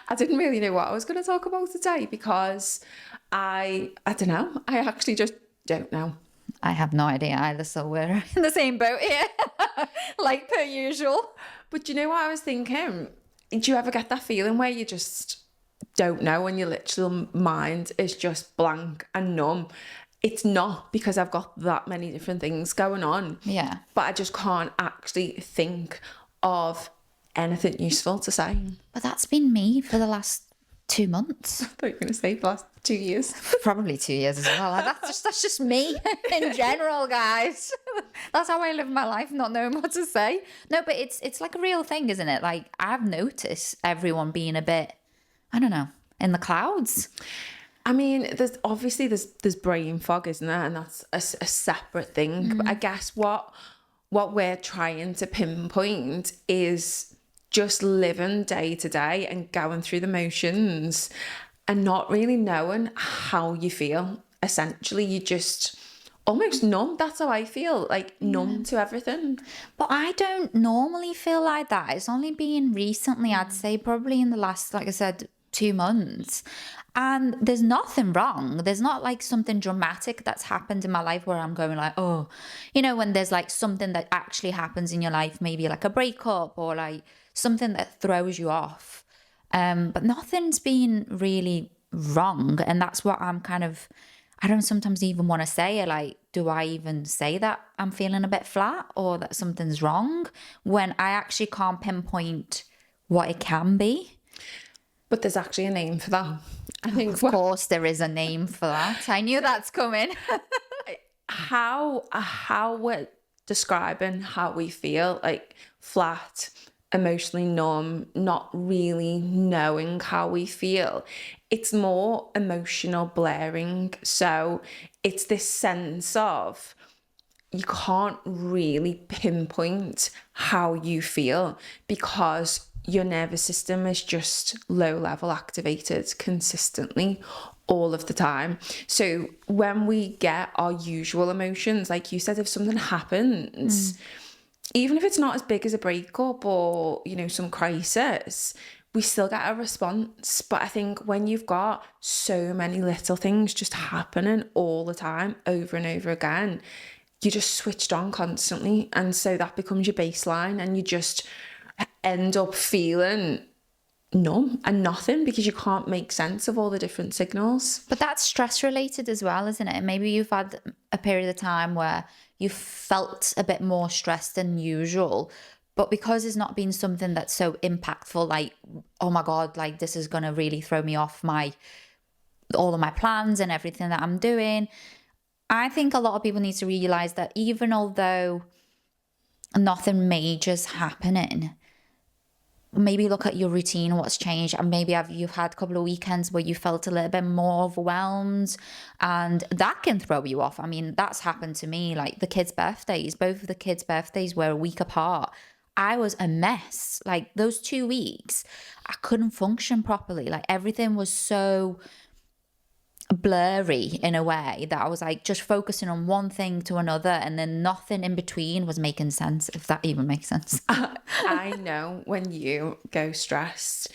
I didn't really know what I was going to talk about today because I don't know. I actually just don't know. I have no idea either, so we're in the same boat here, like per usual. But you know what I was thinking? Do you ever get that feeling where you just don't know and your literal mind is just blank and numb? It's not because I've got that many different things going on. Yeah. But I just can't actually think of anything useful to say. But that's been me for the last 2 months. I thought you were going to say the last 2 years. Probably 2 years as well. That's just me in general, guys. That's how I live my life, not knowing what to say. No, but it's like a real thing, isn't it? Like, I've noticed everyone being a bit, I don't know, in the clouds. I mean, there's brain fog, isn't there? And that's a separate thing. But I guess what we're trying to pinpoint is just living day to day and going through the motions and not really knowing how you feel. Essentially, you just almost numb. That's how I feel, like numb to everything. But I don't normally feel like that. It's only been recently, I'd say probably in the last, like I said, 2 months. And there's nothing wrong. There's not like something dramatic that's happened in my life where I'm going like, oh, you know, when there's like something that actually happens in your life, maybe like a breakup or like something that throws you off. But nothing's been really wrong. And that's what I'm kind of, I don't sometimes even want to say it. Like, do I even say that I'm feeling a bit flat or that something's wrong when I actually can't pinpoint what it can be? But there's actually a name for that. I think, of course, there is a name for that. I knew that's coming. how we're describing how we feel, like flat, emotionally numb, not really knowing how we feel. It's more emotional blaring. So it's this sense of you can't really pinpoint how you feel because your nervous system is just low level activated consistently all of the time. So when we get our usual emotions, like you said, if something happens, even if it's not as big as a breakup or, you know, some crisis, we still get a response. But I think when you've got so many little things just happening all the time, over and over again, you just switched on constantly. And so that becomes your baseline and you just end up feeling numb and nothing because you can't make sense of all the different signals. But that's stress related as well, isn't it? Maybe you've had a period of time where you felt a bit more stressed than usual, but because it's not been something that's so impactful, like, oh my God, like this is going to really throw me off all of my plans and everything that I'm doing. I think a lot of people need to realize that even although nothing major's happening, maybe look at your routine, what's changed, and maybe you've had a couple of weekends where you felt a little bit more overwhelmed, and that can throw you off. I mean, that's happened to me. Like the kids' birthdays, both of the kids' birthdays were a week apart. I was a mess. Like those 2 weeks, I couldn't function properly. Like everything was so blurry in a way that I was like just focusing on one thing to another and then nothing in between was making sense, if that even makes sense. I know when you go stressed,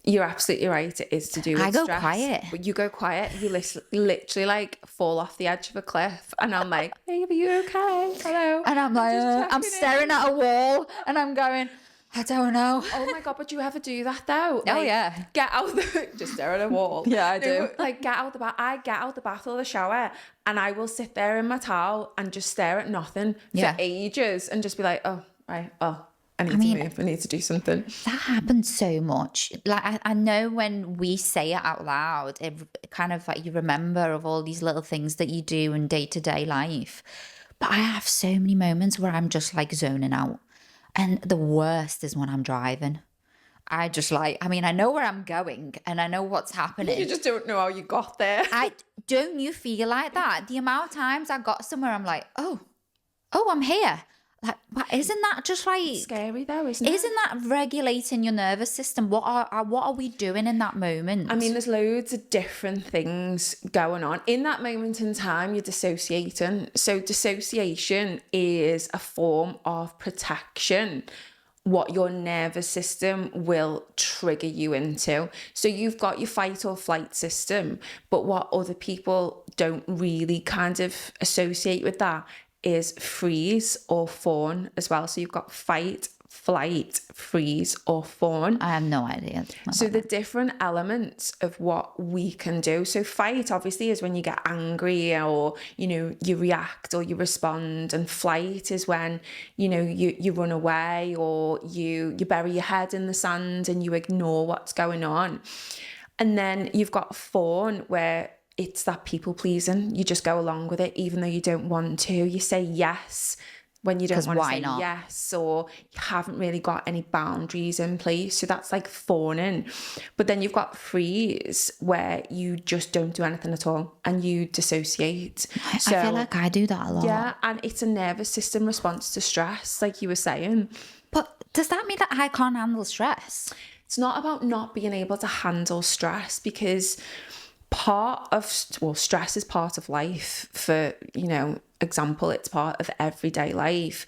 you're absolutely right, it is to do with I go stress. quiet. But you go quiet, you literally like fall off the edge of a cliff and I'm like, babe, are you okay? Hello? And I'm like, I'm staring at a wall and I'm going, I don't know. Oh my God, but do you ever do that though? Oh like, yeah. Get out just stare at a wall. Yeah, I do. Like get out the bath. I get out the bath or the shower and I will sit there in my towel and just stare at nothing for ages and just be like, oh, right, oh, I need to move. I need to do something. That happens so much. Like I know when we say it out loud, it kind of like you remember of all these little things that you do in day-to-day life. But I have so many moments where I'm just like zoning out. And the worst is when I'm driving. I just like, I mean, I know where I'm going and I know what's happening. You just don't know how you got there. Don't you feel like that? The amount of times I got somewhere, I'm like, oh, I'm here. Like, but isn't that just like it's scary though, isn't it? Isn't that regulating your nervous system? What are we doing in that moment? I mean, there's loads of different things going on. In that moment in time, you're dissociating. So dissociation is a form of protection what your nervous system will trigger you into. So you've got your fight or flight system, but what other people don't really kind of associate with that is freeze or fawn as well. So you've got fight, flight, freeze, or fawn. I have no idea. So the different elements of what we can do. So fight obviously is when you get angry, or, you know, you react or you respond. And flight is when, you know, you run away, or you bury your head in the sand and you ignore what's going on. And then you've got fawn, where it's that people pleasing. You just go along with it even though you don't want to. You say yes when you don't want to say yes, or you haven't really got any boundaries in place. So that's like fawning. But then you've got freeze, where you just don't do anything at all and you dissociate. So, I feel like I do that a lot. yeah, and it's a nervous system response to stress, like you were saying. But does that mean that I can't handle stress? It's not about not being able to handle stress, because stress is part of life. For, you know, example, it's part of everyday life.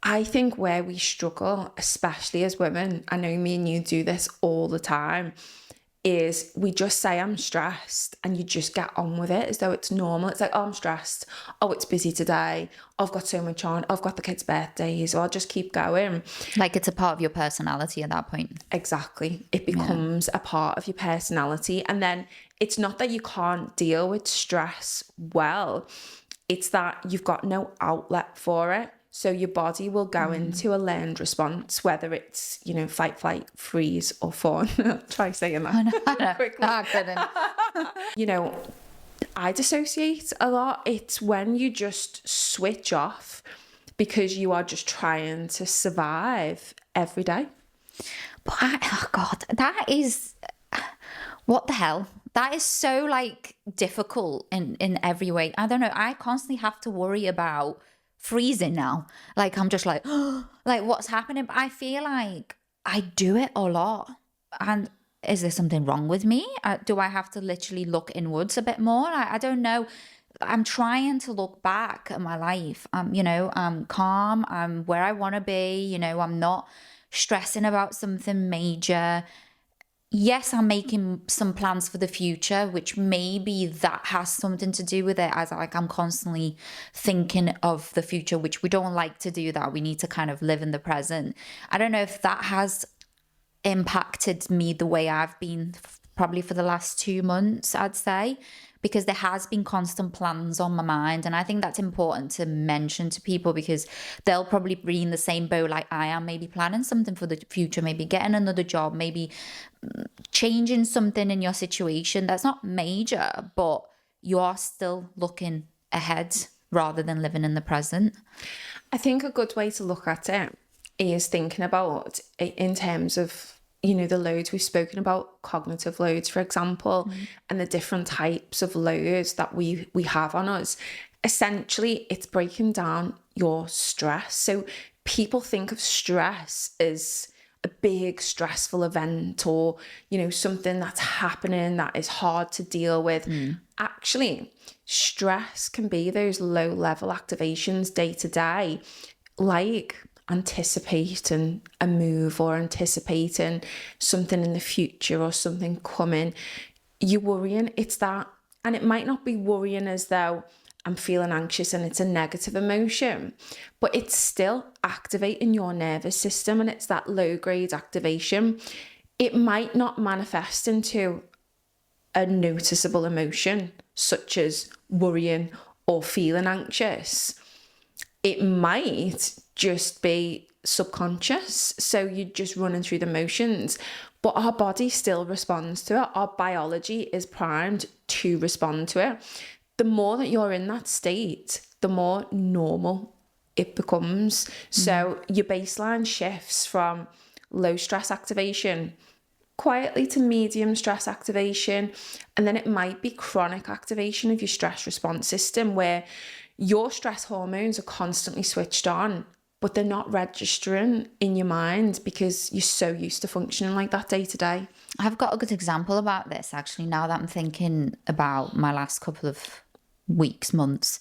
I think where we struggle, especially as women, I know me and you do this all the time, is we just say I'm stressed and you just get on with it as though it's normal. It's like, oh, I'm stressed. Oh, it's busy today. I've got so much on. I've got the kids' birthdays. So I'll just keep going. Like it's a part of your personality at that point. Exactly. It becomes a part of your personality. And then it's not that you can't deal with stress well. It's that you've got no outlet for it. So your body will go into a learned response, whether it's, you know, fight, flight, freeze, or fawn. Try saying that quickly. I couldn't. You know, I dissociate a lot. It's when you just switch off because you are just trying to survive every day. But oh God, that is, what the hell? That is so like difficult in every way. I don't know. I constantly have to worry about freezing now. Like I'm just like, like what's happening? But I feel like I do it a lot. And is there something wrong with me? Do I have to literally look inwards a bit more? I don't know. I'm trying to look back at my life. You know, I'm calm. I'm where I want to be. You know, I'm not stressing about something major. Yes, I'm making some plans for the future, which maybe that has something to do with it, as like I'm constantly thinking of the future, which we don't like to do that. We need to kind of live in the present. I don't know if that has impacted me the way I've been probably for the last 2 months, I'd say, because there has been constant plans on my mind. And I think that's important to mention to people, because they'll probably be in the same boat like I am, maybe planning something for the future, maybe getting another job, maybe changing something in your situation that's not major, but you are still looking ahead rather than living in the present. I think a good way to look at it is thinking about it in terms of, you know, the loads we've spoken about, cognitive loads, for example, and the different types of loads that we have on us. Essentially, it's breaking down your stress. So people think of stress as a big stressful event, or, you know, something that's happening that is hard to deal with. Actually, stress can be those low level activations day to day, like anticipating a move or anticipating something in the future or something coming. You're worrying, it's that. And it might not be worrying as though I'm feeling anxious and it's a negative emotion, but it's still activating your nervous system, and it's that low grade activation. It might not manifest into a noticeable emotion such as worrying or feeling anxious. It might just be subconscious, so you're just running through the motions, but our body still responds to it. Our biology is primed to respond to it. The more that you're in that state, the more normal it becomes. So your baseline shifts from low stress activation quietly to medium stress activation, and then it might be chronic activation of your stress response system, where your stress hormones are constantly switched on, but they're not registering in your mind because you're so used to functioning like that day to day. I've got a good example about this, actually, now that I'm thinking about my last couple of weeks, months.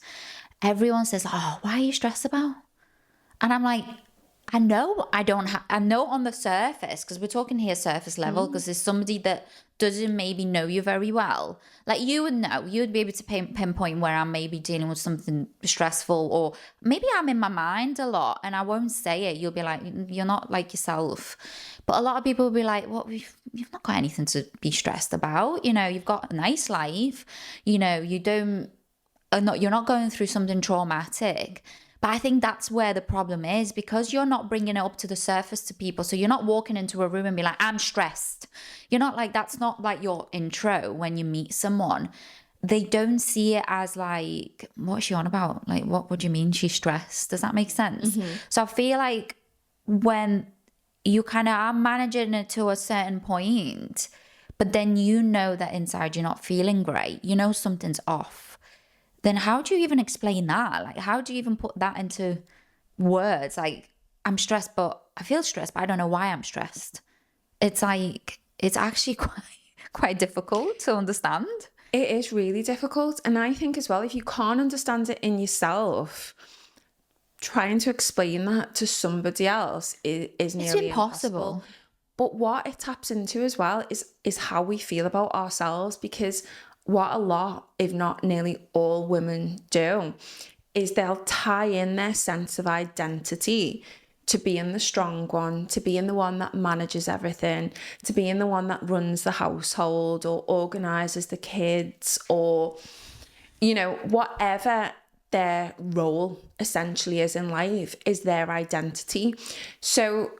Everyone says, oh, why are you stressed about? And I'm like, I know I don't have, I know on the surface, because we're talking here surface level, because there's somebody that doesn't maybe know you very well. Like you would know, you would be able to pinpoint where I'm maybe dealing with something stressful, or maybe I'm in my mind a lot and I won't say it. You'll be like, you're not like yourself. But a lot of people will be like, well, you've not got anything to be stressed about. You know, you've got a nice life. You know, you don't, you're not going through something traumatic. But I think that's where the problem is, because you're not bringing it up to the surface to people. So you're not walking into a room and be like, I'm stressed. You're not like, that's not like your intro when you meet someone. They don't see it as like, what's she on about? Like, what do you mean she's stressed? Does that make sense? So I feel like when you kind of are managing it to a certain point, but then you know that inside you're not feeling great, you know something's off, then how do you even explain that? Like, how do you even put that into words? Like, I'm stressed, but I feel stressed, but I don't know why I'm stressed. It's like, it's actually quite difficult to understand. It is really difficult. And I think as well, if you can't understand it in yourself, trying to explain that to somebody else is nearly impossible. But what it taps into as well is how we feel about ourselves, because what a lot, if not nearly all women do, is they'll tie in their sense of identity to being the strong one, to being the one that manages everything, to being the one that runs the household or organises the kids, or, you know, whatever their role essentially is in life is their identity. So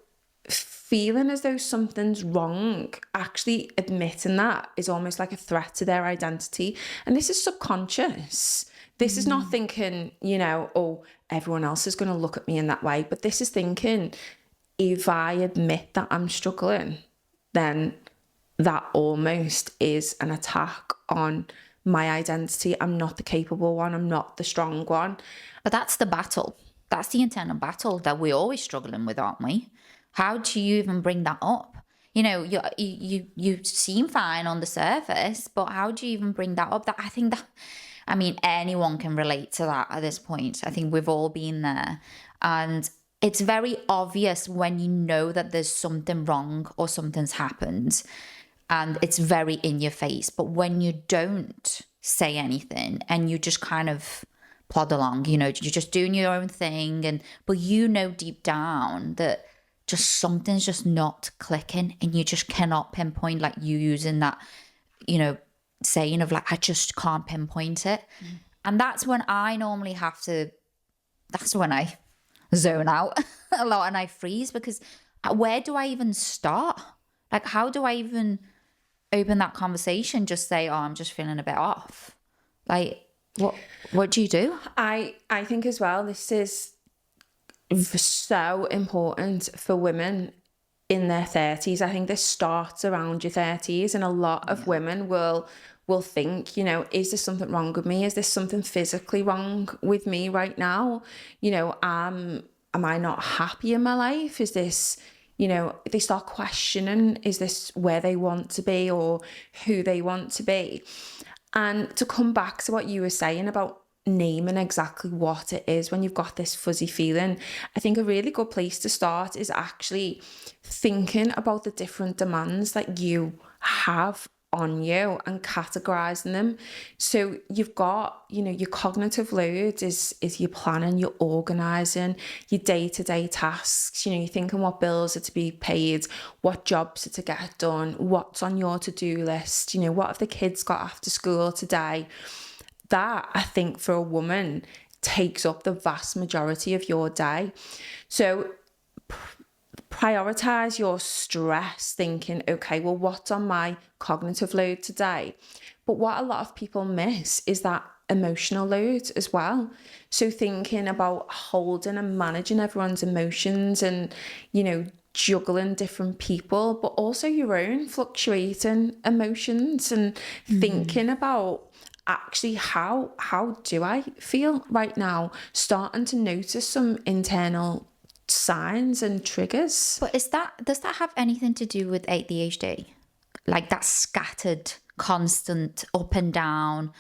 feeling as though something's wrong, actually admitting that, is almost like a threat to their identity. And this is subconscious. This is not thinking, you know, oh, everyone else is going to look at me in that way. But this is thinking, if I admit that I'm struggling, then that almost is an attack on my identity. I'm not the capable one. I'm not the strong one. But that's the battle. That's the internal battle that we're always struggling with, aren't we? How do you even bring that up? You know, you seem fine on the surface, but how do you even bring that up? That, I think that, I mean, anyone can relate to that at this point. I think we've all been there. And it's very obvious when you know that there's something wrong or something's happened, and it's very in your face. But when you don't say anything and you just kind of plod along, you know, you're just doing your own thing, but you know deep down that just something's just not clicking, and you just cannot pinpoint, like you using that, you know, saying of like, I just can't pinpoint it. And that's when I normally that's when I zone out a lot and I freeze, because where do I even start? Like, how do I even open that conversation? Just say, oh, I'm just feeling a bit off. Like, what do you do? I think as well, this is so important for women in their 30s. I think this starts around your 30s, and a lot of women will think, you know, is there something wrong with me? Is there something physically wrong with me right now? You know, am I not happy in my life? Is this, you know, they start questioning, is this where they want to be or who they want to be? And to come back to what you were saying about naming exactly what it is when you've got this fuzzy feeling, I think a really good place to start is actually thinking about the different demands that you have on you and categorizing them. So you've got, you know, your cognitive load is your planning, your organizing, your day-to-day tasks. You know, you're thinking what bills are to be paid, what jobs are to get done, what's on your to-do list, you know, what have the kids got after school today. That, I think, for a woman takes up the vast majority of your day. So prioritize your stress, thinking, okay, well, what's on my cognitive load today? But what a lot of people miss is that emotional load as well. So thinking about holding and managing everyone's emotions and, you know, juggling different people, but also your own fluctuating emotions, and thinking about actually how do I feel right now, starting to notice some internal signs and triggers. But does that have anything to do with ADHD? Like that scattered, constant up and down,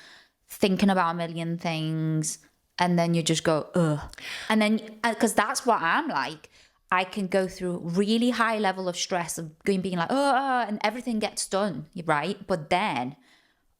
thinking about a million things, and then you just go, ugh. And then, because that's what I'm like. I can go through really high level of stress of being like, oh, and everything gets done, right? But then,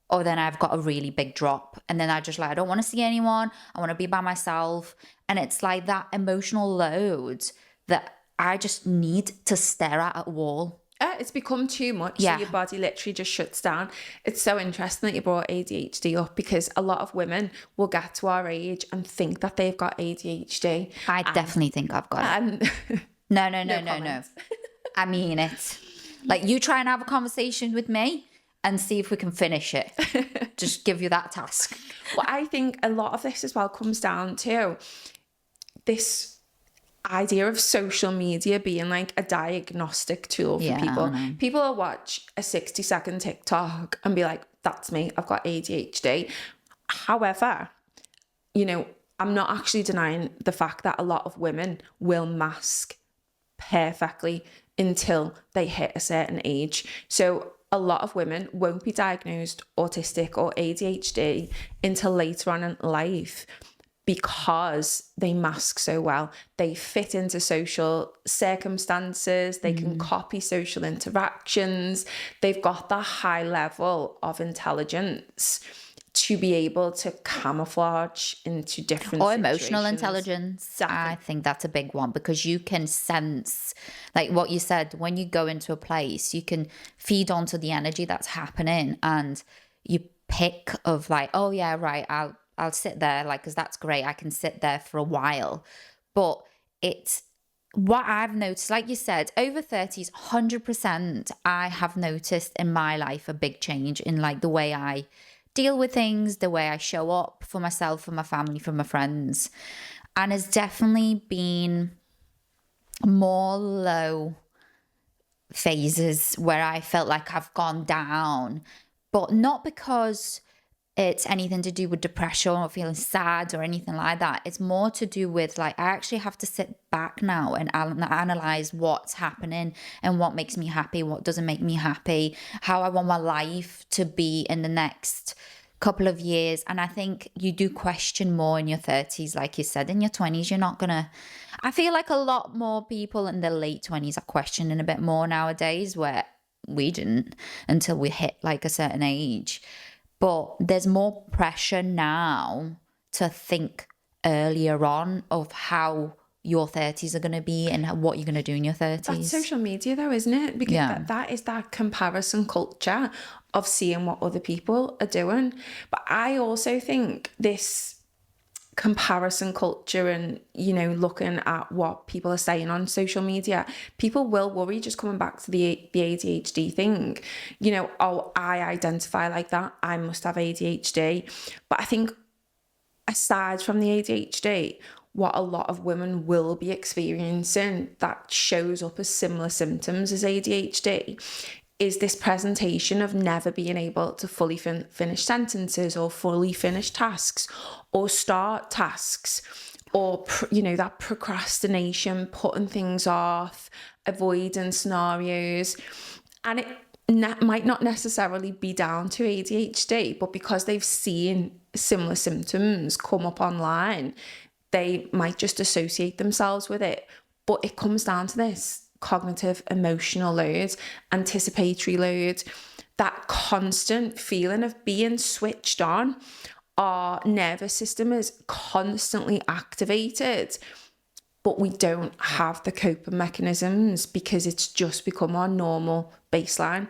then I've got a really big drop. And then I just like, I don't want to see anyone. I want to be by myself. And it's like that emotional load that I just need to stare at a wall. It's become too much, so Yeah. your body literally just shuts down. It's so interesting that you brought ADHD up, because a lot of women will get to our age and think that they've got ADHD. I definitely think I've got it. And No. I mean it. Like, you try and have a conversation with me and see if we can finish it. Just give you that task. Well, I think a lot of this as well comes down to this idea of social media being like a diagnostic tool for people. People will watch a 60-second TikTok and be like, that's me, I've got ADHD. However, I'm not actually denying the fact that a lot of women will mask perfectly until they hit a certain age. So a lot of women won't be diagnosed autistic or ADHD until later on in life, because they mask so well. They fit into social circumstances. They can copy social interactions. They've got that high level of intelligence to be able to camouflage into different Or situations. emotional intelligence. Exactly. I think that's a big one, because you can sense, like what you said, when you go into a place, you can feed onto the energy that's happening, and you pick of like, oh yeah, right, I'll sit there, like, because that's great. I can sit there for a while. But it's what I've noticed, like you said, over 30s, 100%, I have noticed in my life a big change in like the way I deal with things, the way I show up for myself, for my family, for my friends. And it's definitely been more low phases where I felt like I've gone down, but not because it's anything to do with depression or feeling sad or anything like that. It's more to do with like, I actually have to sit back now and analyze what's happening and what makes me happy, what doesn't make me happy, how I want my life to be in the next couple of years. And I think you do question more in your 30s. Like you said, in your 20s, you're not gonna, I feel like a lot more people in their late 20s are questioning a bit more nowadays, where we didn't until we hit like a certain age. But there's more pressure now to think earlier on of how your 30s are going to be and what you're going to do in your 30s. That's social media though, isn't it? Because that is that comparison culture of seeing what other people are doing. But I also think this comparison culture and, looking at what people are saying on social media, people will worry, just coming back to the ADHD thing, oh, I identify like that, I must have ADHD. But I think aside from the ADHD, what a lot of women will be experiencing that shows up as similar symptoms as ADHD is this presentation of never being able to fully finish sentences or fully finish tasks or start tasks, or, that procrastination, putting things off, avoiding scenarios. And it might not necessarily be down to ADHD, but because they've seen similar symptoms come up online, they might just associate themselves with it. But it comes down to this cognitive, emotional load, anticipatory load, that constant feeling of being switched on. Our nervous system is constantly activated, but we don't have the coping mechanisms because it's just become our normal baseline.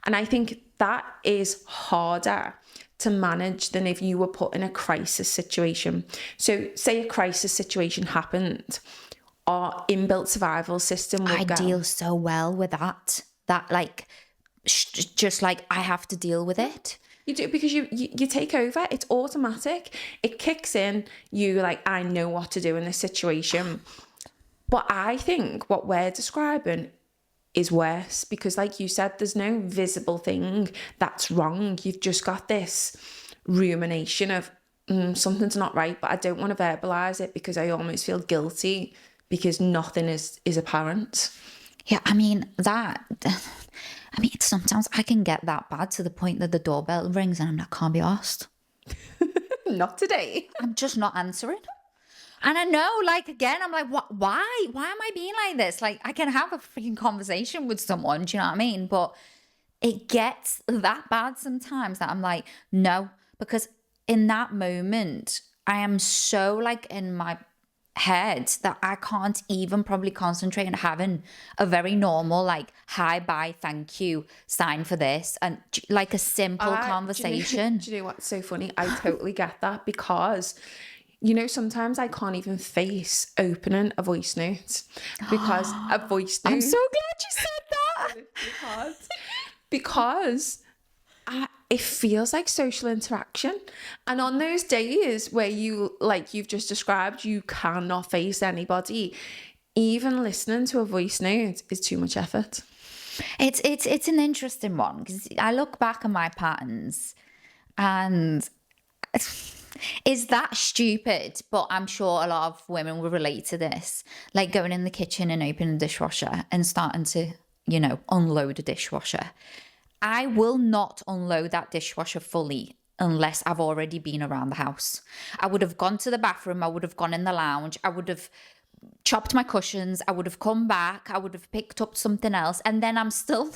And I think that is harder to manage than if you were put in a crisis situation. So say a crisis situation happened, our inbuilt survival system would deal so well with that like just like I have to deal with it. You do, because you take over. It's automatic. It kicks in. You like, I know what to do in this situation. But I think what we're describing is worse, because like you said, there's no visible thing that's wrong. You've just got this rumination of something's not right, but I don't want to verbalize it because I almost feel guilty because nothing is apparent. Yeah, I mean, sometimes I can get that bad to the point that the doorbell rings and I'm like, can't be asked. Not today. I'm just not answering. And I know, like, again, I'm like, what? Why am I being like this? Like, I can have a freaking conversation with someone. Do you know what I mean? But it gets that bad sometimes that I'm like, no, because in that moment, I am so like in my head that I can't even probably concentrate on having a very normal, like, hi, bye, thank you sign for this and like a simple Do you know, conversation. do you know what's so funny? I totally get that because, sometimes I can't even face opening a voice note because a voice I'm note so glad you said that. literally can't. Because it feels like social interaction. And on those days where you, like you've just described, you cannot face anybody, even listening to a voice note is too much effort. It's an interesting one because I look back at my patterns and is that stupid? But I'm sure a lot of women will relate to this. Like going in the kitchen and opening the dishwasher and starting to, unload a dishwasher. I will not unload that dishwasher fully unless I've already been around the house. I would have gone to the bathroom, I would have gone in the lounge, I would have chopped my cushions, I would have come back, I would have picked up something else, and then I've still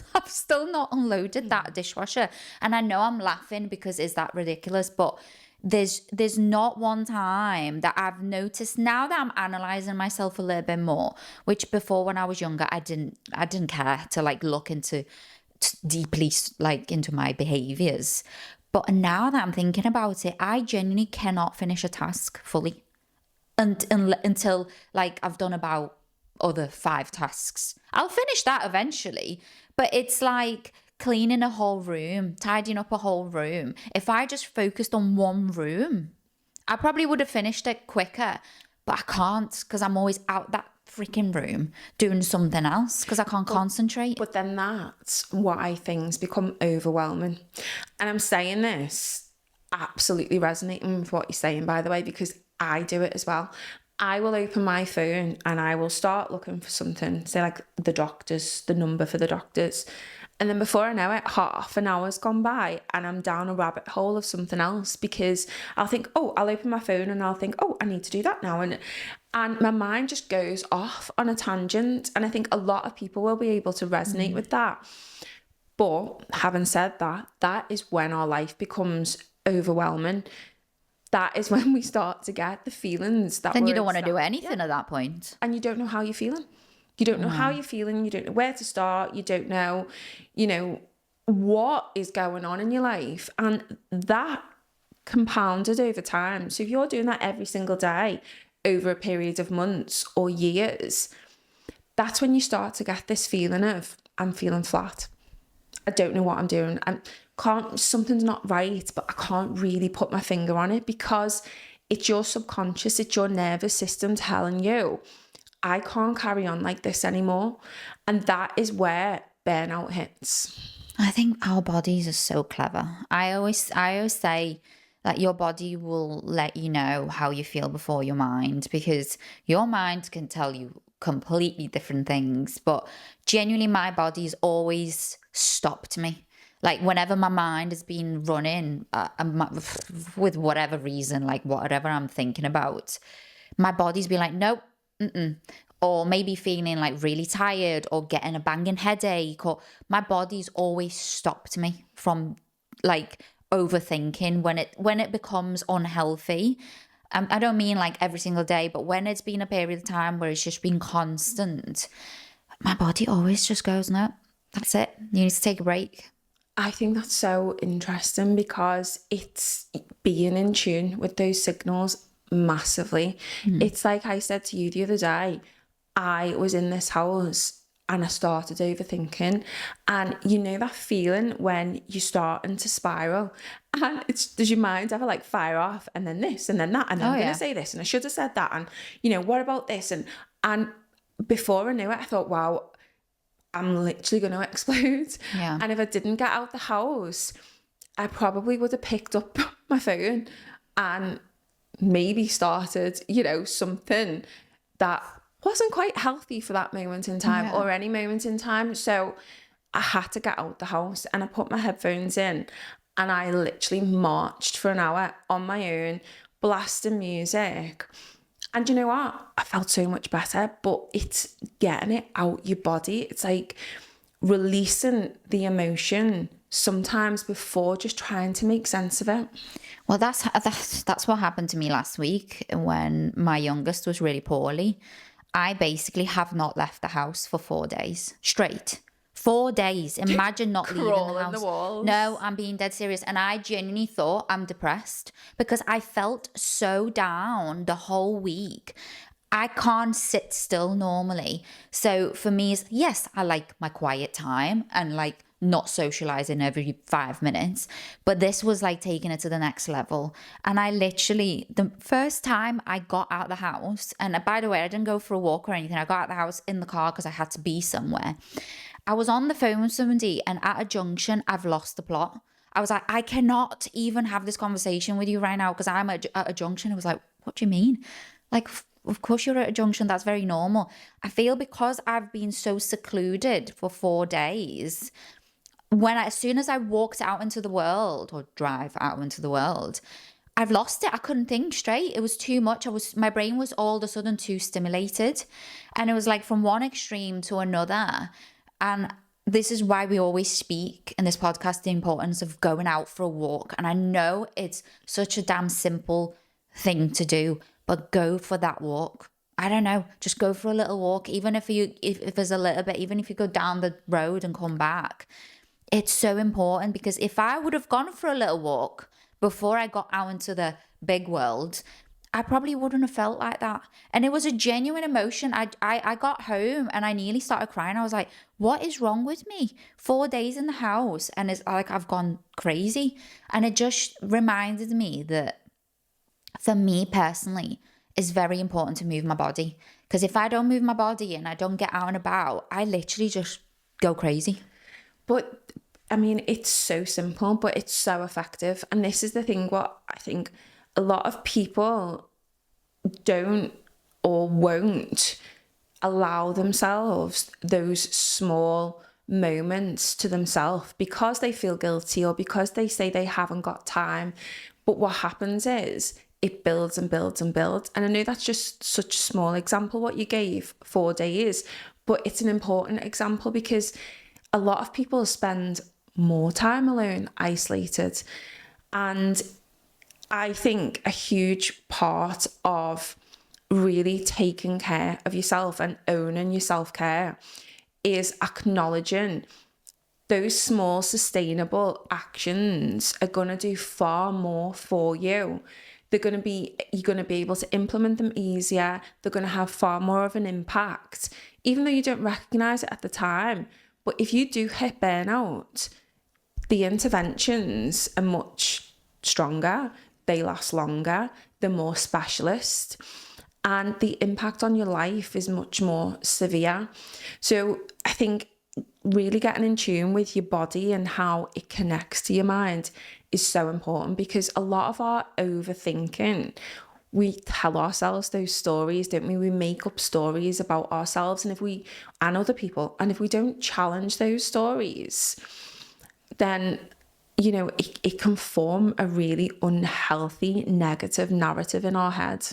not unloaded that dishwasher. And I know I'm laughing because is that ridiculous? But there's not one time that I've noticed now that I'm analyzing myself a little bit more, which before when I was younger I didn't care to like look into deeply like into my behaviors. But now that I'm thinking about it, I genuinely cannot finish a task fully until like I've done about other 5 tasks. I'll finish that eventually, but it's like cleaning a whole room, tidying up a whole room. If I just focused on one room, I probably would have finished it quicker, but I can't because I'm always out that freaking room doing something else because I can't concentrate. But then that's why things become overwhelming. And I'm saying this absolutely resonating with what you're saying, by the way, because I do it as well. I will open my phone and I will start looking for something, say like the number for the doctors. And then before I know it, half an hour's gone by and I'm down a rabbit hole of something else because I'll think, oh, I'll open my phone and I'll think, oh, I need to do that now. And my mind just goes off on a tangent. And I think a lot of people will be able to resonate with that. But having said that, that is when our life becomes overwhelming. That is when we start to get the feelings that Then you we're don't want to do extra- anything at that point. and you don't know how you're feeling. You don't know how you're feeling. You don't know where to start. You don't know, what is going on in your life. And that compounded over time. So if you're doing that every single day over a period of months or years, that's when you start to get this feeling of, I'm feeling flat. I don't know what I'm doing. Something's not right, but I can't really put my finger on it because it's your subconscious, it's your nervous system telling you, I can't carry on like this anymore. And that is where burnout hits. I think our bodies are so clever. I always say that your body will let you know how you feel before your mind because your mind can tell you completely different things. But genuinely, my body's always stopped me. Like whenever my mind has been running with whatever reason, like whatever I'm thinking about, my body's been like, nope, mm-mm. Or maybe feeling like really tired or getting a banging headache, or my body's always stopped me from like overthinking when it becomes unhealthy. I don't mean like every single day, but when it's been a period of time where it's just been constant, my body always just goes, no, that's it. You need to take a break. I think that's so interesting because it's being in tune with those signals massively. It's like I said to you the other day, I was in this house and I started overthinking. And you know that feeling when you're starting to spiral and does your mind ever like fire off and then this and then that and then I'm gonna say this and I should have said that and what about this and before I knew it I thought, wow, I'm literally going to explode. Yeah. And if I didn't get out the house, I probably would have picked up my phone and maybe started, something that wasn't quite healthy for that moment in time or any moment in time. So I had to get out the house and I put my headphones in and I literally marched for an hour on my own, blasting music. And you know what? I felt so much better, but it's getting it out your body. It's like releasing the emotion sometimes before just trying to make sense of it. Well, that's what happened to me last week when my youngest was really poorly. I basically have not left the house for 4 days straight. 4 days. Imagine not leaving the Crawling the house. walls. No, I'm being dead serious. And I genuinely thought I'm depressed because I felt so down the whole week. I can't sit still normally. So for me, yes, I like my quiet time and like not socializing every 5 minutes. But this was like taking it to the next level. And I literally, the first time I got out of the house, and by the way, I didn't go for a walk or anything. I got out of the house in the car because I had to be somewhere. I was on the phone with somebody, and at a junction, I've lost the plot. I was like, I cannot even have this conversation with you right now because I'm at a junction. I was like, what do you mean? Like, of course you're at a junction. That's very normal. I feel because I've been so secluded for 4 days, as soon as I walked out into the world or drive out into the world, I've lost it. I couldn't think straight. It was too much. My brain was all of a sudden too stimulated. And it was like from one extreme to another. And this is why we always speak in this podcast the importance of going out for a walk. And I know it's such a damn simple thing to do, but go for that walk. I don't know, just go for a little walk, even if there's a little bit, even if you go down the road and come back. It's so important because if I would have gone for a little walk before I got out into the big world, I probably wouldn't have felt like that. And it was a genuine emotion. I got home and I nearly started crying. I was like, what is wrong with me? 4 days in the house and it's like I've gone crazy. And it just reminded me that for me personally, it's very important to move my body. Because if I don't move my body and I don't get out and about, I literally just go crazy. But I mean, it's so simple, but it's so effective. And this is the thing, what I think a lot of people don't or won't allow themselves those small moments to themselves because they feel guilty or because they say they haven't got time. But what happens is it builds and builds and builds. And I know that's just such a small example, what you gave, 4 days, but it's an important example because a lot of people spend more time alone, isolated. And I think a huge part of really taking care of yourself and owning your self-care is acknowledging those small sustainable actions are going to do far more for you. You're going to be able to implement them easier. They're going to have far more of an impact, even though you don't recognize it at the time. But if you do hit burnout, the interventions are much stronger, they last longer, they're more specialist, and the impact on your life is much more severe. So I think really getting in tune with your body and how it connects to your mind is so important because a lot of our overthinking, we tell ourselves those stories, don't we? We make up stories about ourselves and other people. And if we don't challenge those stories, then, it can form a really unhealthy, negative narrative in our head.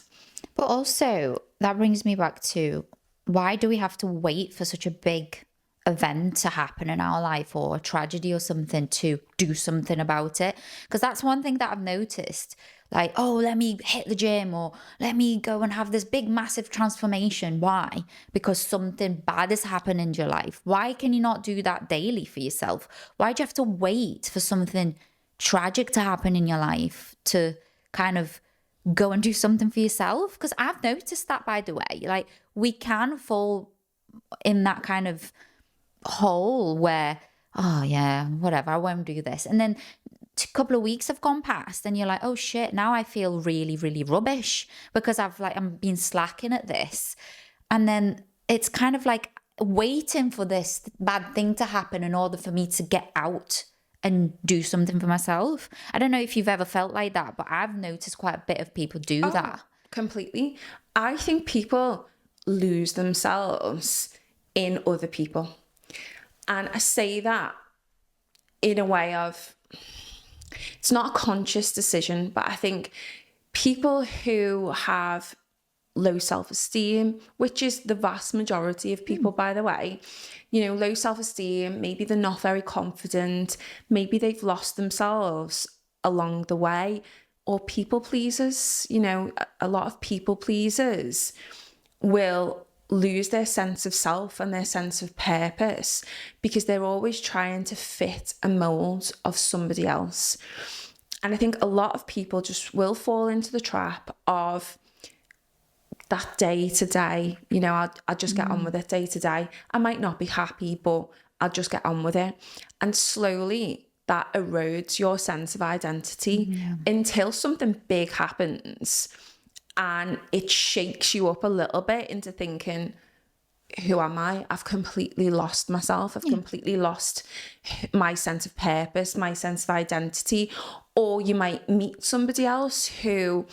But also, that brings me back to why do we have to wait for such a big event to happen in our life or a tragedy or something to do something about it? Because that's one thing that I've noticed. Like, oh, let me hit the gym or let me go and have this big, massive transformation. Why? Because something bad has happened in your life. Why can you not do that daily for yourself? Why do you have to wait for something tragic to happen in your life to kind of go and do something for yourself? Because I've noticed that, by the way, like we can fall in that kind of hole where, oh yeah, whatever, I won't do this. And then a couple of weeks have gone past and you're like, oh shit, now I feel really, really rubbish because I'm been slacking at this. And then it's kind of like waiting for this bad thing to happen in order for me to get out and do something for myself. I don't know if you've ever felt like that, but I've noticed quite a bit of people do that. Completely. I think people lose themselves in other people. And I say that in a way of, it's not a conscious decision, but I think people who have low self-esteem, which is the vast majority of people, by the way. Low self-esteem, maybe they're not very confident, maybe they've lost themselves along the way, or people pleasers. A lot of people pleasers will lose their sense of self and their sense of purpose because they're always trying to fit a mold of somebody else. And I think a lot of people just will fall into the trap of that day to day, I'll just get on with it day to day. I might not be happy, but I'll just get on with it. And slowly that erodes your sense of identity until something big happens and it shakes you up a little bit into thinking, who am I? I've completely lost myself. I've completely lost my sense of purpose, my sense of identity. Or you might meet somebody else who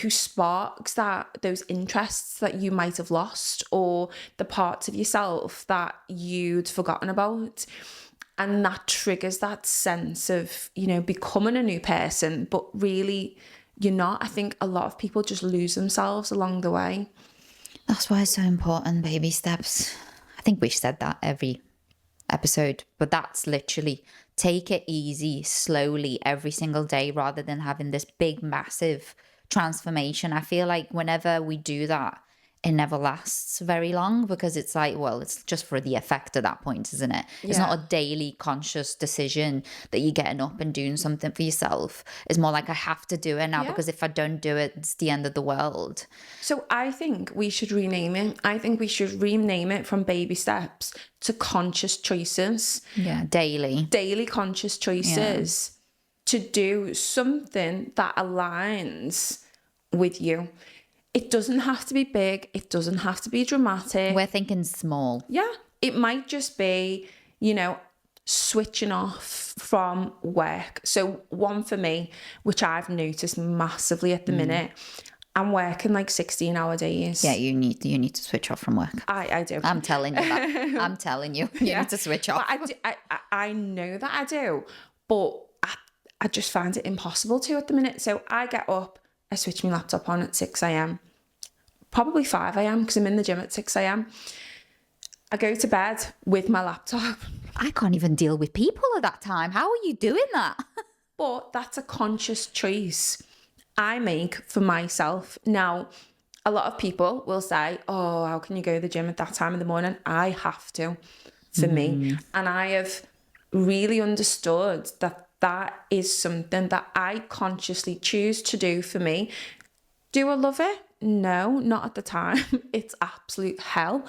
sparks those interests that you might have lost, or the parts of yourself that you'd forgotten about. And that triggers that sense of, becoming a new person, but really you're not. I think a lot of people just lose themselves along the way. That's why it's so important, baby steps. I think we've said that every episode, but that's literally take it easy, slowly, every single day, rather than having this big, massive transformation. I feel like whenever we do that, it never lasts very long because it's like, well, it's just for the effect at that point, isn't it? It's not a daily conscious decision that you're getting up and doing something for yourself. It's more like I have to do it now because if I don't do it, it's the end of the world. So I think we should rename it. I think we should rename it from baby steps to conscious choices. Yeah, daily. Daily conscious choices to do something that aligns with you. It doesn't have to be big. It doesn't have to be dramatic. We're thinking small. Yeah. It might just be, switching off from work. So one for me, which I've noticed massively at the minute, I'm working like 16-hour days. Yeah, you need to switch off from work. I do. I'm telling you that. I'm telling you, you need to switch off. But I know that I do, but I just find it impossible to at the minute. So I get up, I switch my laptop on at 6 a.m. Probably 5 a.m. because I'm in the gym at 6 a.m. I go to bed with my laptop. I can't even deal with people at that time. How are you doing that? But that's a conscious choice I make for myself. Now, a lot of people will say, oh, how can you go to the gym at that time in the morning? I have to, for me. And I have really understood that is something that I consciously choose to do for me. Do I love it? No, not at the time. It's absolute hell.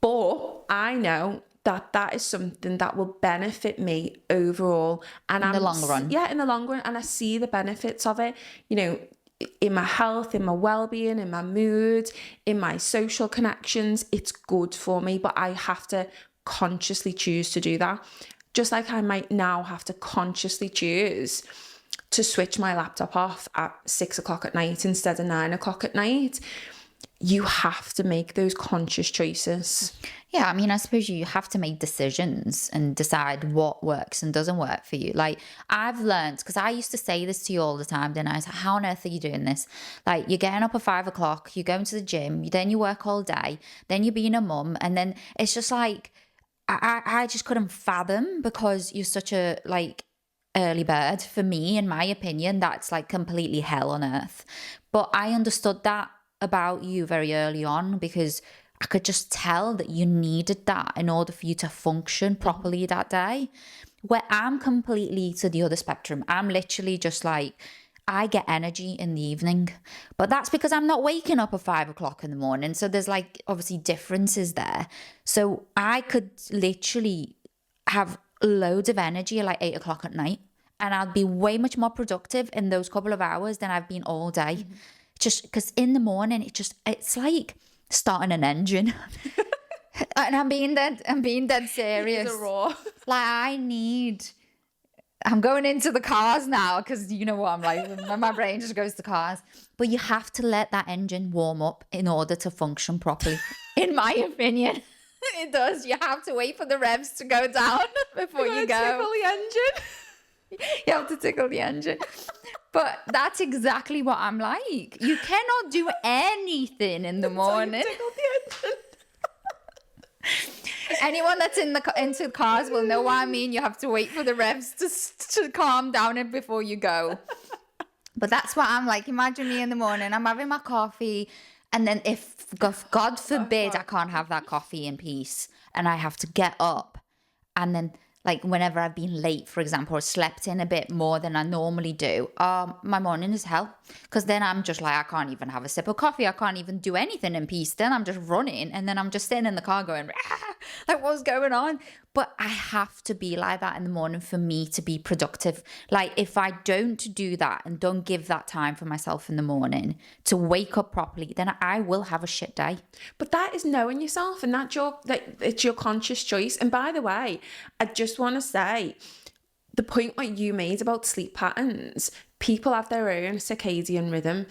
But I know that is something that will benefit me overall. And in the long run. Yeah, in the long run. And I see the benefits of it, in my health, in my well-being, in my mood, in my social connections. It's good for me, but I have to consciously choose to do that. Just like I might now have to consciously choose to switch my laptop off at 6 o'clock at night instead of 9 o'clock at night. You have to make those conscious choices. Yeah, I mean, I suppose you have to make decisions and decide what works and doesn't work for you. Like, I've learned, because I used to say this to you all the time, then I was like, how on earth are you doing this? Like, you're getting up at 5 o'clock, you're going to the gym, then you work all day, then you're being a mum, and then it's just like, I just couldn't fathom, because you're such a, like, early bird. For me, in my opinion, that's like completely hell on earth. But I understood that about you very early on, because I could just tell that you needed that in order for you to function properly that day. Where I'm completely to the other spectrum. I'm literally just like, I get energy in the evening, but that's because I'm not waking up at 5 o'clock in the morning. So there's like obviously differences there. So I could literally have loads of energy at like 8 o'clock at night, and I'd be way much more productive in those couple of hours than I've been all day. Just because in the morning, it's like starting an engine. And I'm being dead serious. It's a raw. Like, I'm going into the cars now, because you know what I'm like, my brain just goes to cars. But you have to let that engine warm up in order to function properly, in my opinion. It does. You have to wait for the revs to go down before you go. Tickle the engine. You have to tickle the engine. But that's exactly what I'm like. You cannot do anything in the morning. Tickle the engine. Anyone that's into cars will know what I mean. You have to wait for the revs to calm down before you go. But that's what I'm like. Imagine me in the morning. I'm having my coffee. And then if, God forbid, I can't have that coffee in peace. And I have to get up. And then, like, whenever I've been late, for example, or slept in a bit more than I normally do, my morning is hell. Because then I'm just like, I can't even have a sip of coffee. I can't even do anything in peace. Then I'm just running. And then I'm just sitting in the car going, like, what's going on? But I have to be like that in the morning for me to be productive. Like, if I don't do that and don't give that time for myself in the morning to wake up properly, then I will have a shit day. But that is knowing yourself, and that it's your conscious choice. And by the way, I just want to say, the point what you made about sleep patterns, people have their own circadian rhythm.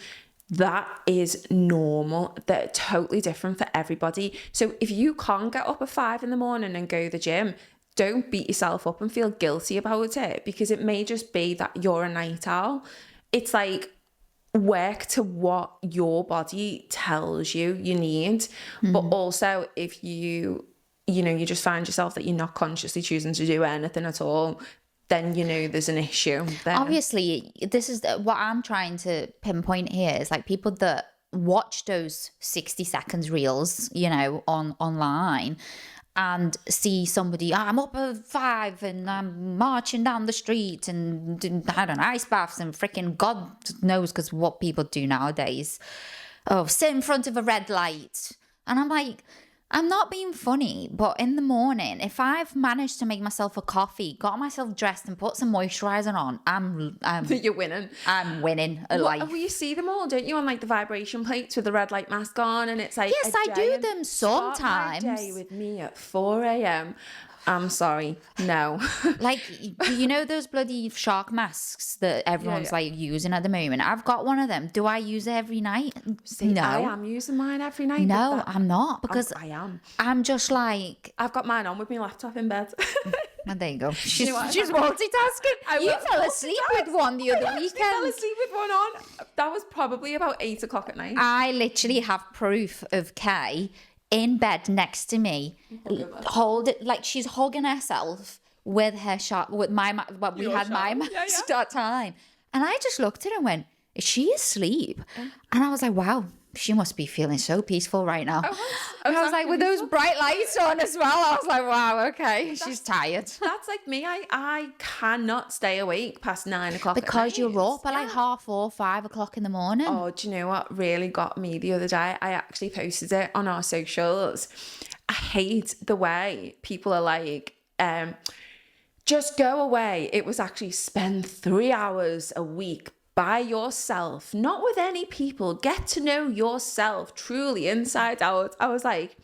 That is normal. They're totally different for everybody. So if you can't get up at 5 a.m. and go to the gym, don't beat yourself up and feel guilty about it, because it may just be that you're a night owl. It's like, work to what your body tells you need. But also, if you just find yourself that you're not consciously choosing to do anything at all, then there's an issue there. Obviously, this is what I'm trying to pinpoint here is like people that watch those 60 seconds reels, online and see somebody, I'm up at 5 and I'm marching down the street and I don't know, ice baths and freaking God knows because what people do nowadays. Oh, sit in front of a red light. And I'm like, I'm not being funny, but in the morning, if I've managed to make myself a coffee, got myself dressed and put some moisturizer on, I'm You're winning. I'm winning a life. Well, you see them all, don't you, on like the vibration plates with the red light mask on, and it's like, yes, I do them sometimes. Start my day with me at 4 a.m. I'm sorry, no. Like, those bloody shark masks that everyone's like using at the moment? I've got one of them. Do I use it every night? No. I am using mine every night. No, I'm not, because I am. I'm just like... I've got mine on with my laptop in bed. Well, there you go. She's multitasking. You fell asleep with one the other weekend. I fell asleep with one on. That was probably about 8 o'clock at night. I literally have proof of Kay in bed next to me, hold it like she's hugging herself with her shot with my mask that time, and I just looked at her and went, is she asleep? And I was like, wow, she must be feeling so peaceful right now. I was like, with those bright lights on as well, I was like, wow, okay, she's tired. That's like me. I cannot stay awake past 9 o'clock because at night. You're up at like 4:30, 5 o'clock in the morning. Oh, do you know what really got me the other day? I actually posted it on our socials. I hate the way people are like, just go away. It was actually spend 3 hours a week by yourself, not with any people. Get to know yourself truly inside out. I was like,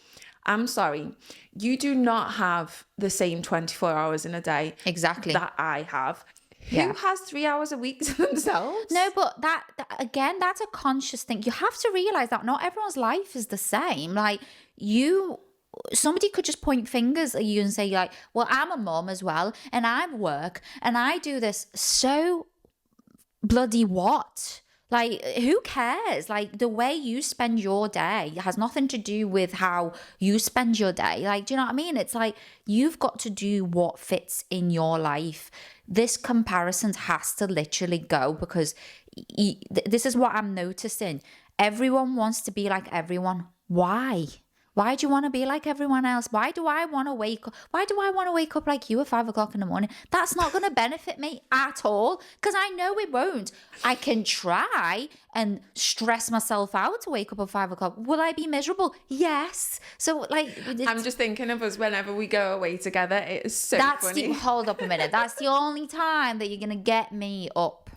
I'm sorry, you do not have the same 24 hours in a day exactly that I have. Who has 3 hours a week to themselves? No, but that again, that's a conscious thing. You have to realize that not everyone's life is the same. Like, somebody could just point fingers at you and say, like, well, I'm a mom as well, and I work, and I do this. So bloody what? Like, who cares? Like, the way you spend your day has nothing to do with how you spend your day. Like, do you know what I mean? It's like, you've got to do what fits in your life. This comparison has to literally go, because this is what I'm noticing. Everyone wants to be like everyone. Why? Why do you want to be like everyone else? Why do I want to wake up like you at 5 o'clock in the morning? That's not going to benefit me at all, because I know it won't. I can try and stress myself out to wake up at 5 o'clock. Will I be miserable? Yes. So, like, I'm just thinking of us whenever we go away together. It is so funny. Hold up a minute. That's the only time that you're going to get me up.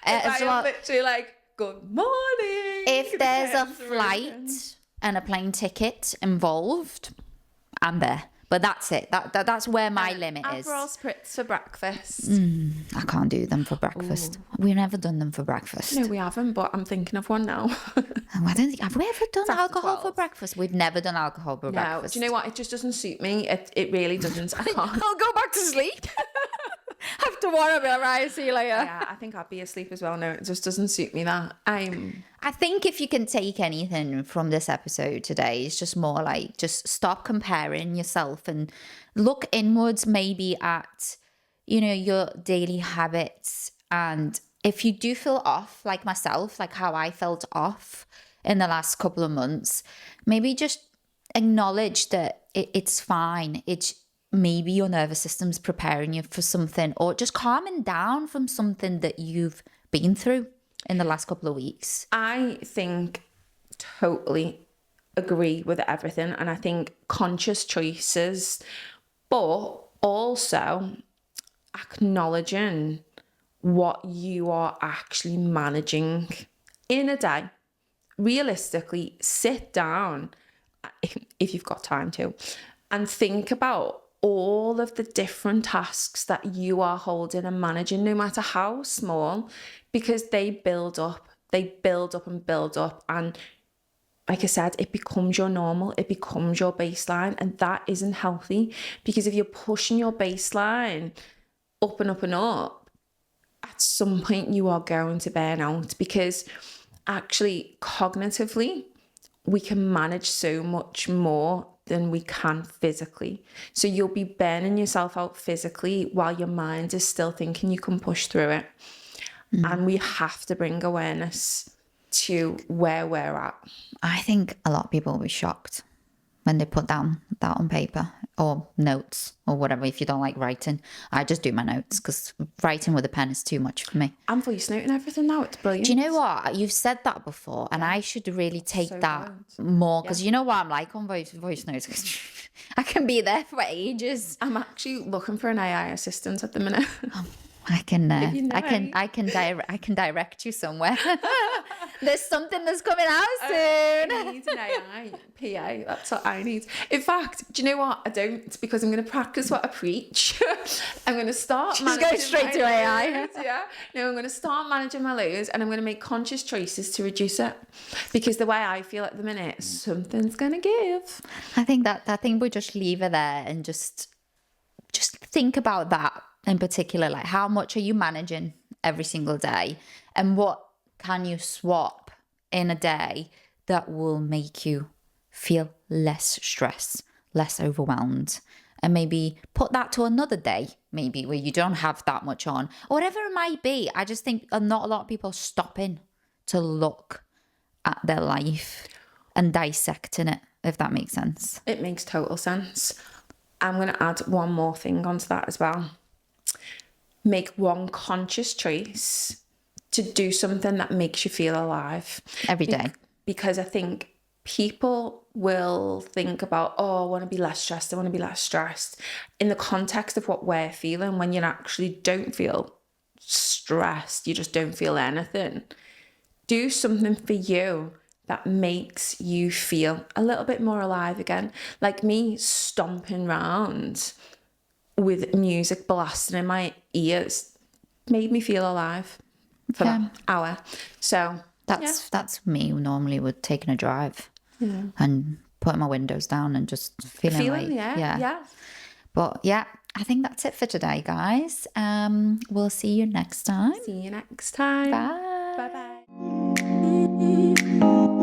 I am literally like, good morning. If there's a flight and a plane ticket involved, I'm there. But that's it. That's where my limit is. Aperol spritz for breakfast. I can't do them for breakfast. Ooh. We've never done them for breakfast. No, we haven't, but I'm thinking of one now. I don't think, have we ever done alcohol for breakfast? We've never done alcohol for breakfast. Do you know what? It just doesn't suit me. It really doesn't. I can't. I'll go back to sleep. After one, I'll be like, right, see you later. Yeah, I think I'd be asleep as well. No, it just doesn't suit me that. I think if you can take anything from this episode today, it's just more like just stop comparing yourself and look inwards maybe at, your daily habits. And if you do feel off, like myself, like how I felt off in the last couple of months, maybe just acknowledge that it's fine. It's maybe your nervous system's preparing you for something, or just calming down from something that you've been through in the last couple of weeks. I think totally agree with everything. And I think conscious choices, but also acknowledging what you are actually managing in a day. Realistically, sit down, if you've got time to, and think about all of the different tasks that you are holding and managing, no matter how small, because they build up and build up. And like I said, it becomes your normal, it becomes your baseline, and that isn't healthy, because if you're pushing your baseline up and up and up, at some point you are going to burn out, because actually cognitively we can manage so much more than we can physically. So you'll be burning yourself out physically while your mind is still thinking you can push through it. And we have to bring awareness to where we're at. I think a lot of people will be shocked when they put down that on paper or notes or whatever. If you don't like writing, I just do my notes, because writing with a pen is too much for me. I'm voice noting everything now. It's brilliant. Do you know what? You've said that before, and I should really take that more, because you know what I'm like on voice notes. I can be there for ages. I'm actually looking for an AI assistant at the minute. I can direct you somewhere. There's something that's coming out soon. I need an AI PA. That's what I need. In fact, do you know what? I don't, because I'm going to practice what I preach. I'm going to start. Just go straight to AI. Yeah. No, I'm going to start managing my lows, and I'm going to make conscious choices to reduce it. Because the way I feel at the minute, something's going to give. I think we just leave it there and just think about that in particular. Like, how much are you managing every single day, and what can you swap in a day that will make you feel less stressed, less overwhelmed, and maybe put that to another day, maybe where you don't have that much on, or whatever it might be. I just think not a lot of people stopping to look at their life and dissecting it, if that makes sense. It makes total sense. I'm going to add one more thing onto that as well. Make one conscious choice to do something that makes you feel alive every day. Because I think people will think about, oh, I want to be less stressed, I want to be less stressed, in the context of what we're feeling, when you actually don't feel stressed, you just don't feel anything. Do something for you that makes you feel a little bit more alive again. Like me stomping around with music blasting in my ears made me feel alive for that hour. So that's me normally with taking a drive and putting my windows down and just feeling like, yeah. But yeah, I think that's it for today, guys. We'll see you next time. See you next time. Bye. Bye-bye.